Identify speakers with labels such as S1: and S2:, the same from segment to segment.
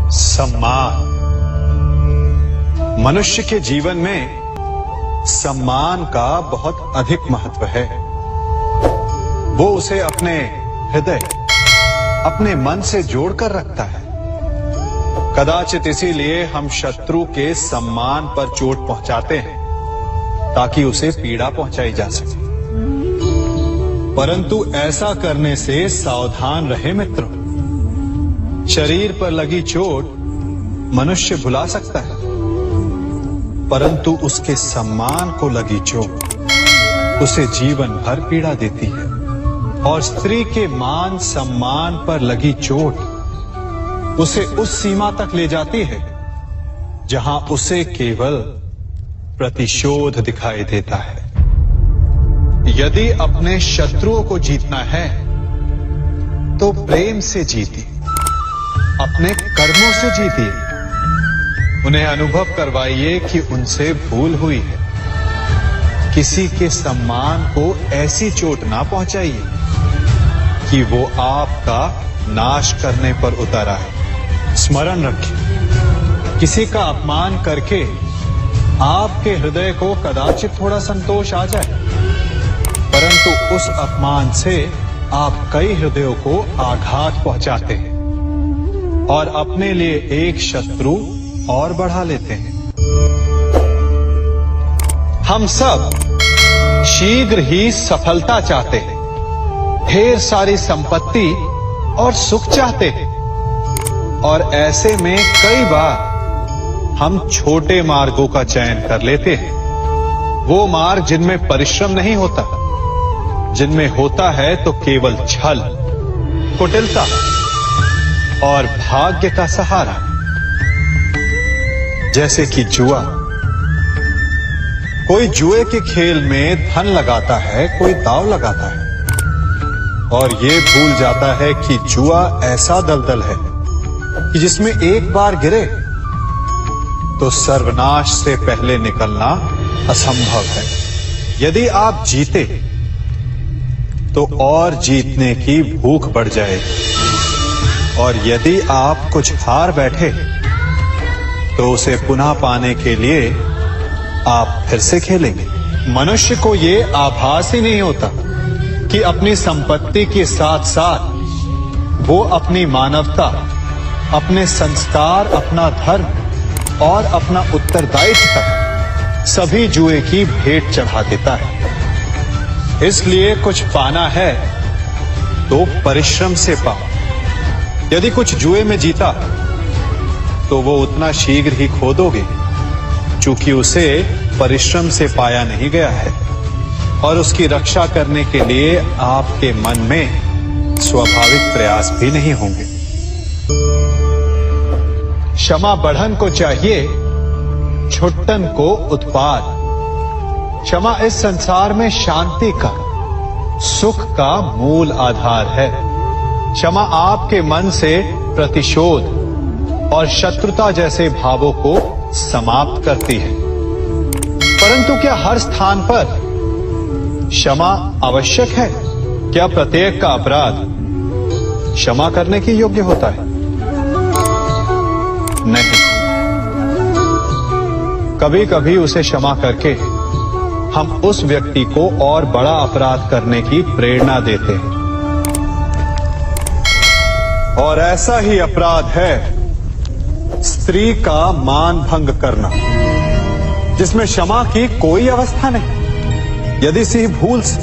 S1: सम्मान। मनुष्य के जीवन में सम्मान का बहुत अधिक महत्व है। वो उसे अपने हृदय, अपने मन से जोड़कर रखता है। कदाचित इसीलिए हम शत्रु के सम्मान पर चोट पहुंचाते हैं ताकि उसे पीड़ा पहुंचाई जा सके। परंतु ऐसा करने से सावधान रहे मित्रों। शरीर पर लगी चोट मनुष्य भुला सकता है, परंतु उसके सम्मान को लगी चोट उसे जीवन भर पीड़ा देती है। और स्त्री के मान सम्मान पर लगी चोट उसे उस सीमा तक ले जाती है जहां उसे केवल प्रतिशोध दिखाई देता है। यदि अपने शत्रुओं को जीतना है तो प्रेम से जीतिए, अपने कर्मों से जीतिए। उन्हें अनुभव करवाइए कि उनसे भूल हुई है। किसी के सम्मान को ऐसी चोट ना पहुंचाइए कि वो आपका नाश करने पर उतर आए। स्मरण रखिए, किसी का अपमान करके आपके हृदय को कदाचित थोड़ा संतोष आ जाए, परंतु उस अपमान से आप कई हृदयों को आघात पहुंचाते हैं और अपने लिए एक शत्रु और बढ़ा लेते हैं। हम सब शीघ्र ही सफलता चाहते हैं, ढेर सारी संपत्ति और सुख चाहते हैं, और ऐसे में कई बार हम छोटे मार्गों का चयन कर लेते हैं। वो मार्ग जिनमें परिश्रम नहीं होता, जिनमें होता है तो केवल छल, कुटिलता और भाग्य का सहारा। जैसे कि जुआ। कोई जुए के खेल में धन लगाता है, कोई दांव लगाता है और ये भूल जाता है कि जुआ ऐसा दलदल है कि जिसमें एक बार गिरे तो सर्वनाश से पहले निकलना असंभव है। यदि आप जीते तो और जीतने की भूख बढ़ जाएगी, और यदि आप कुछ हार बैठे तो उसे पुनः पाने के लिए आप फिर से खेलेंगे। मनुष्य को ये आभास ही नहीं होता कि अपनी संपत्ति के साथ साथ वो अपनी मानवता, अपने संस्कार, अपना धर्म और अपना उत्तरदायित्व सभी जुए की भेंट चढ़ा देता है। इसलिए कुछ पाना है तो परिश्रम से पाओ। यदि कुछ जुए में जीता तो वो उतना शीघ्र ही खो दोगे, चूंकि उसे परिश्रम से पाया नहीं गया है, और उसकी रक्षा करने के लिए आपके मन में स्वाभाविक प्रयास भी नहीं होंगे। क्षमा बढ़न को चाहिए, छुट्टन को उत्पाद। क्षमा इस संसार में शांति का, सुख का मूल आधार है। क्षमा आपके मन से प्रतिशोध और शत्रुता जैसे भावों को समाप्त करती है। परंतु क्या हर स्थान पर क्षमा आवश्यक है? क्या प्रत्येक का अपराध क्षमा करने के योग्य होता है? नहीं। कभी कभी उसे क्षमा करके हम उस व्यक्ति को और बड़ा अपराध करने की प्रेरणा देते हैं, और ऐसा ही अपराध है स्त्री का मान भंग करना, जिसमें क्षमा की कोई अवस्था नहीं। यदि सिंह भूल से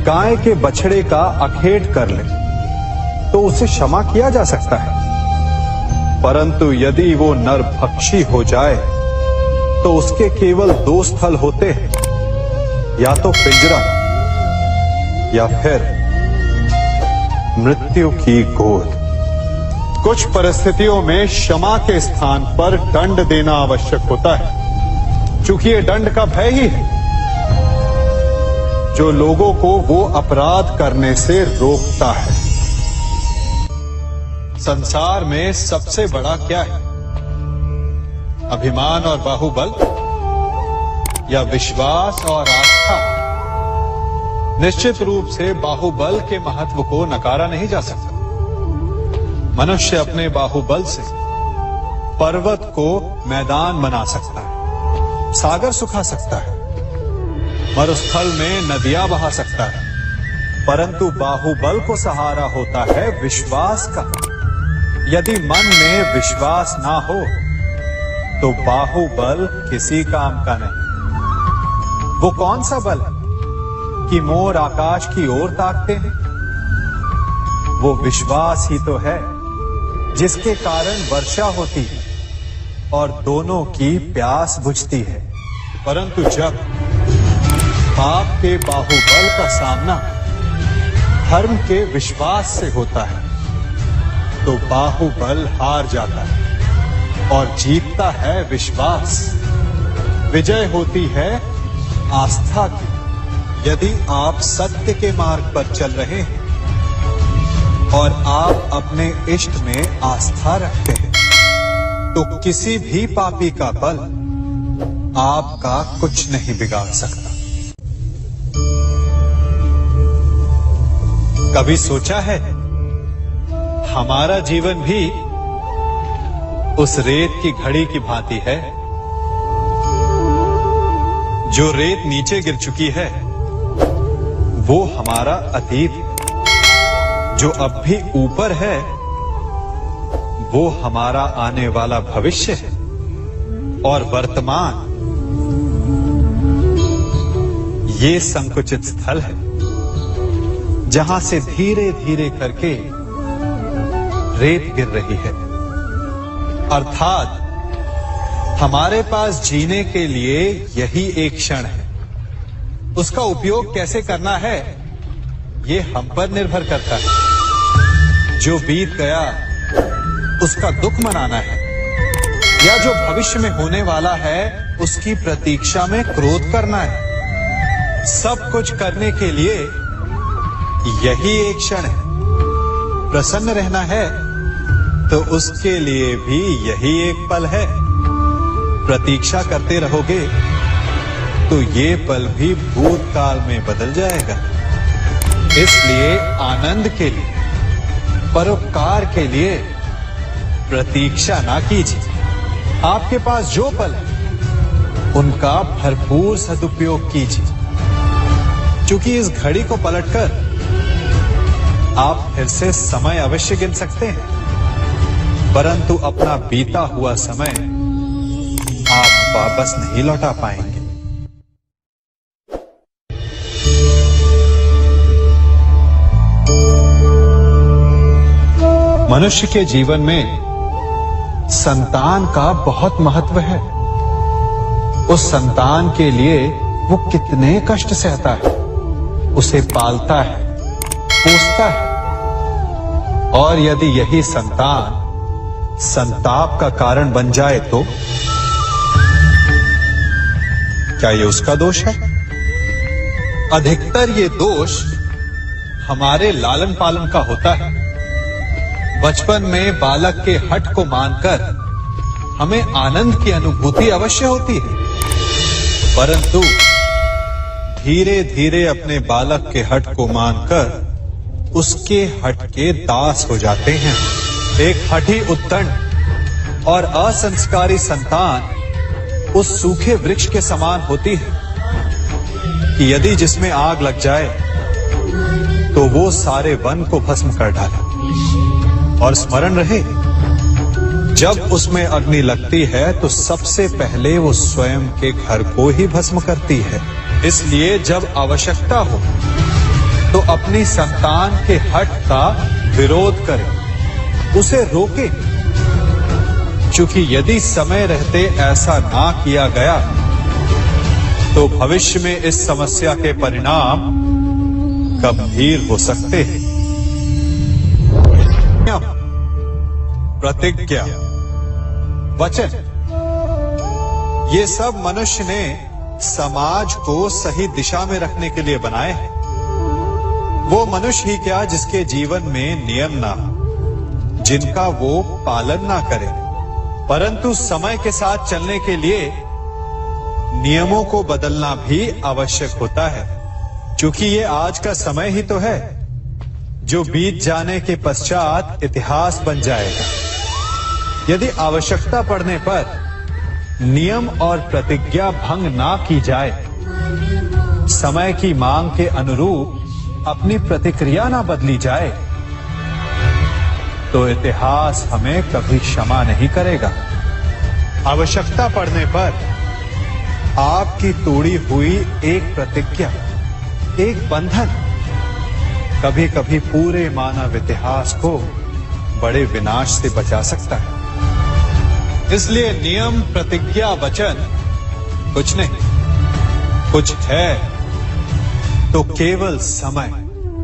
S1: गाय के बछड़े का अखेट कर ले तो उसे क्षमा किया जा सकता है, परंतु यदि वो नरभक्षी हो जाए तो उसके केवल दो स्थल होते हैं, या तो पिंजरा या फिर मृत्यु की गोद। कुछ परिस्थितियों में क्षमा के स्थान पर दंड देना आवश्यक होता है, चूंकि ये दंड का भय ही है जो लोगों को वो अपराध करने से रोकता है। संसार में सबसे बड़ा क्या है? अभिमान और बाहुबल, या विश्वास और आस्था? निश्चित रूप से बाहुबल के महत्व को नकारा नहीं जा सकता। मनुष्य अपने बाहुबल से पर्वत को मैदान बना सकता है, सागर सुखा सकता है, मरुस्थल में नदियां बहा सकता है, परंतु बाहुबल को सहारा होता है विश्वास का। यदि मन में विश्वास ना हो तो बाहुबल किसी काम का नहीं। वो कौन सा बल है कि मोर आकाश की ओर ताकते हैं? वो विश्वास ही तो है जिसके कारण वर्षा होती है और दोनों की प्यास बुझती है। परंतु जब पाप के बाहुबल का सामना धर्म के विश्वास से होता है तो बाहुबल हार जाता है और जीतता है विश्वास। विजय होती है आस्था की। यदि आप सत्य के मार्ग पर चल रहे हैं और आप अपने इष्ट में आस्था रखते हैं तो किसी भी पापी का बल आपका कुछ नहीं बिगाड़ सकता। कभी सोचा है हमारा जीवन भी उस रेत की घड़ी की भांति है? जो रेत नीचे गिर चुकी है वो हमारा अतीत है, जो अब भी ऊपर है वो हमारा आने वाला भविष्य है, और वर्तमान ये संकुचित स्थल है जहां से धीरे धीरे करके रेत गिर रही है। अर्थात हमारे पास जीने के लिए यही एक क्षण है। उसका उपयोग कैसे करना है ये हम पर निर्भर करता है। जो बीत गया उसका दुख मनाना है या जो भविष्य में होने वाला है उसकी प्रतीक्षा में क्रोध करना है। सब कुछ करने के लिए यही एक क्षण है। प्रसन्न रहना है तो उसके लिए भी यही एक पल है। प्रतीक्षा करते रहोगे तो ये पल भी भूतकाल में बदल जाएगा। इसलिए आनंद के लिए, परोपकार के लिए प्रतीक्षा ना कीजिए। आपके पास जो पल है उनका भरपूर सदुपयोग कीजिए, क्योंकि इस घड़ी को पलटकर आप फिर से समय अवश्य गिन सकते हैं, परंतु अपना बीता हुआ समय आप वापस नहीं लौटा पाएंगे। मनुष्य के जीवन में संतान का बहुत महत्व है। उस संतान के लिए वो कितने कष्ट सहता है, उसे पालता है, पोसता है, और यदि यही संतान संताप का कारण बन जाए तो क्या ये उसका दोष है? अधिकतर ये दोष हमारे लालन पालन का होता है। बचपन में बालक के हठ को मानकर हमें आनंद की अनुभूति अवश्य होती है, परंतु धीरे धीरे अपने बालक के हठ को मानकर उसके हठ के दास हो जाते हैं। एक हठी उद्दंड और असंस्कारी संतान उस सूखे वृक्ष के समान होती है कि यदि जिसमें आग लग जाए तो वो सारे वन को भस्म कर डाले। और स्मरण रहे, जब उसमें अग्नि लगती है तो सबसे पहले वो स्वयं के घर को ही भस्म करती है। इसलिए जब आवश्यकता हो तो अपनी संतान के हठ का विरोध करें, उसे रोके, क्योंकि यदि समय रहते ऐसा ना किया गया तो भविष्य में इस समस्या के परिणाम गंभीर हो सकते हैं। प्रतिज्ञा, वचन, ये सब मनुष्य ने समाज को सही दिशा में रखने के लिए बनाए हैं। वो मनुष्य ही क्या जिसके जीवन में नियम ना हो, जिनका वो पालन ना करे, परंतु समय के साथ चलने के लिए नियमों को बदलना भी आवश्यक होता है, क्योंकि ये आज का समय ही तो है जो बीत जाने के पश्चात इतिहास बन जाएगा। यदि आवश्यकता पड़ने पर नियम और प्रतिज्ञा भंग ना की जाए, समय की मांग के अनुरूप अपनी प्रतिक्रिया ना बदली जाए, तो इतिहास हमें कभी क्षमा नहीं करेगा। आवश्यकता पड़ने पर आपकी तोड़ी हुई एक प्रतिज्ञा, एक बंधन कभी कभी पूरे मानव इतिहास को बड़े विनाश से बचा सकता है। इसलिए नियम, प्रतिज्ञा, वचन कुछ नहीं, कुछ है तो केवल समय।